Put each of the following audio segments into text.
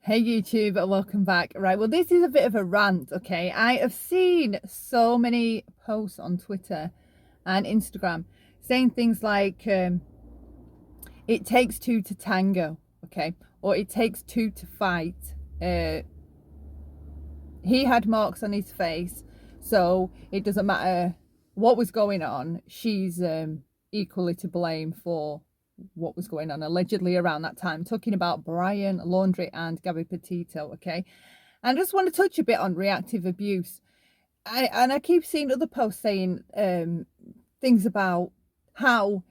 Hey YouTube, welcome back. Right, well, this is a bit of a rant, okay? I have seen so many posts on Twitter and Instagram saying things like, it takes two to tango, okay? Or it takes two to fight. He had marks on his face, so it doesn't matter what was going on. She's equally to blame for what was going on allegedly around that time, talking about Brian Laundrie and Gabby Petito, okay? And I just want to touch a bit on reactive abuse. I keep seeing other posts saying things about how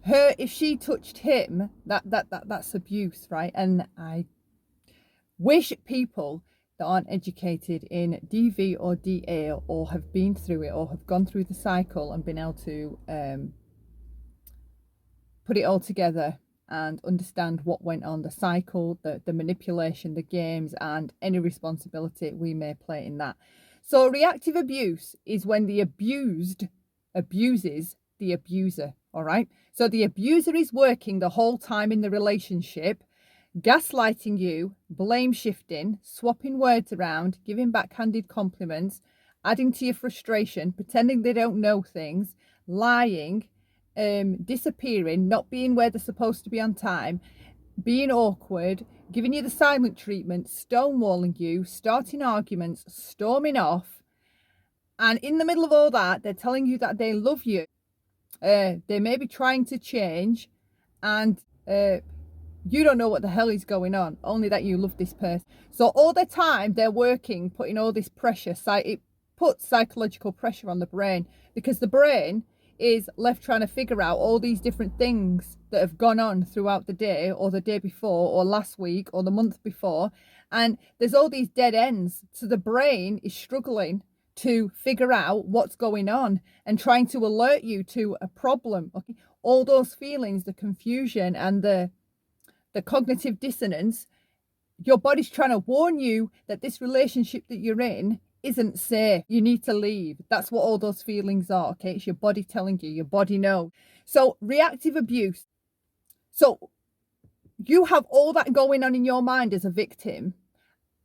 if she touched him, that's abuse, right? And I wish people that aren't educated in DV or DA or have been through it or have gone through the cycle and been able to put it all together and understand what went on, the cycle, the manipulation, the games, and any responsibility we may play in that. So reactive abuse is when the abused abuses the abuser, all right? So the abuser is working the whole time in the relationship, gaslighting you, blame shifting, swapping words around, giving backhanded compliments, adding to your frustration, pretending they don't know things, lying, disappearing, not being where they're supposed to be on time, being awkward, giving you the silent treatment, stonewalling you, starting arguments, storming off. And in the middle of all that, they're telling you that they love you. They may be trying to change, and you don't know what the hell is going on, only that you love this person. So all the time they're working, putting all this pressure, it puts psychological pressure on the brain, because the brain is left trying to figure out all these different things that have gone on throughout the day or the day before or last week or the month before. And there's all these dead ends. So the brain is struggling to figure out what's going on and trying to alert you to a problem. Okay, all those feelings, the confusion and the cognitive dissonance, your body's trying to warn you that this relationship that you're in isn't safe. You need to leave. That's what all those feelings are, okay? It's your body telling you, your body knows. So reactive abuse. So you have all that going on in your mind as a victim,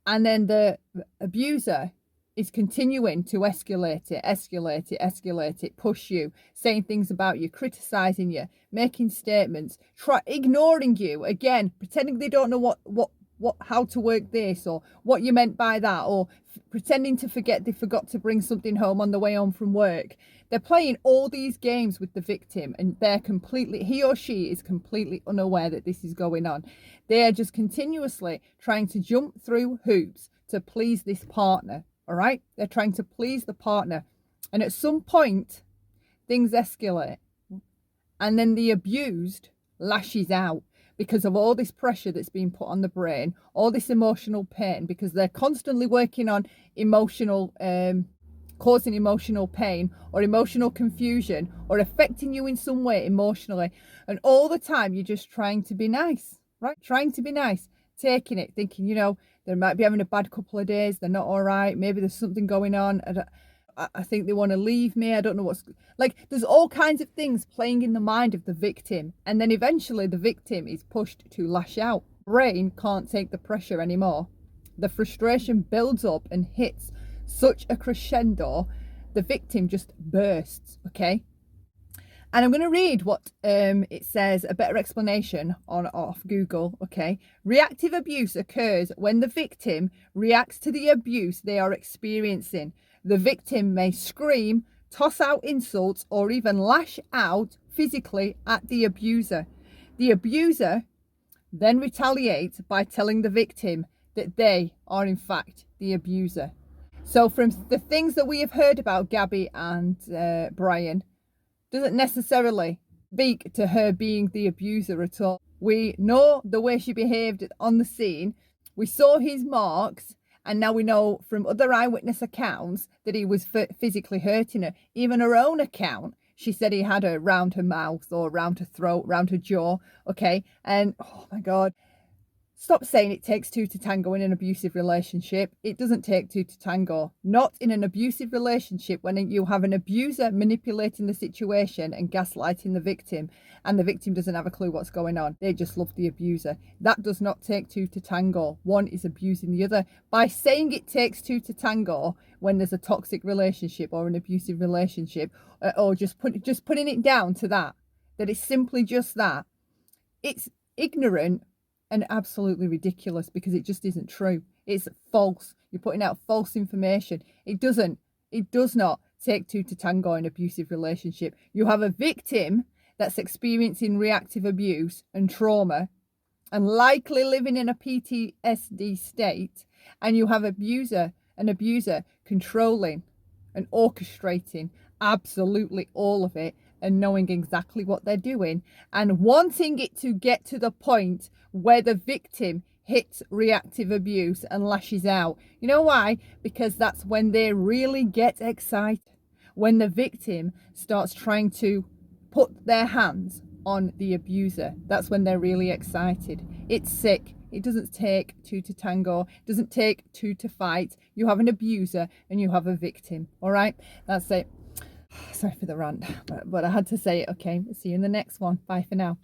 and then the abuser is continuing to escalate it, push you, saying things about you, criticizing you, making statements, ignoring you, again, pretending they don't know how to work this or what you meant by that, or pretending to forget they forgot to bring something home on the way home from work. They're playing all these games with the victim, and he or she is completely unaware that this is going on. They are just continuously trying to jump through hoops to please this partner. All right, they're trying to please the partner, and at some point things escalate, and then the abused lashes out because of all this pressure that's being put on the brain, all this emotional pain, because they're constantly working on causing emotional pain or emotional confusion or affecting you in some way emotionally. And all the time you're just trying to be nice, right? Trying to be nice, taking it, thinking, they might be having a bad couple of days, they're not all right, maybe there's something going on. I think they want to leave me. I don't know what's like. There's all kinds of things playing in the mind of the victim. And then eventually the victim is pushed to lash out. Brain can't take the pressure anymore. The frustration builds up and hits such a crescendo. The victim just bursts, okay? And I'm going to read what it says, a better explanation off Google, okay? Reactive abuse occurs when the victim reacts to the abuse they are experiencing. The victim may scream, toss out insults, or even lash out physically at the abuser. The abuser then retaliates by telling the victim that they are in fact the abuser. So from the things that we have heard about Gabby and Brian, doesn't necessarily speak to her being the abuser at all. We know the way she behaved on the scene. We saw his marks, and now we know from other eyewitness accounts that he was physically hurting her. Even her own account, she said he had her round her mouth or round her throat, round her jaw, okay? And oh my God, Stop saying it takes two to tango in an abusive relationship. It doesn't take two to tango. Not in an abusive relationship when you have an abuser manipulating the situation and gaslighting the victim, and the victim doesn't have a clue what's going on. They just love the abuser. That does not take two to tango. One is abusing the other. By saying it takes two to tango when there's a toxic relationship or an abusive relationship, or just putting it down to that it's simply just that, it's ignorant and absolutely ridiculous, because it just isn't true. It's false. You're putting out false information. It does not take two to tango in an abusive relationship. You have a victim that's experiencing reactive abuse and trauma and likely living in a PTSD state, and you have an abuser controlling and orchestrating absolutely all of it and knowing exactly what they're doing and wanting it to get to the point where the victim hits reactive abuse and lashes out. You know why? Because that's when they really get excited. When the victim starts trying to put their hands on the abuser, that's when they're really excited. It's sick. It doesn't take two to tango. It doesn't take two to fight. You have an abuser and you have a victim. All right, that's it. Sorry for the rant, but I had to say it. Okay, see you in the next one. Bye for now.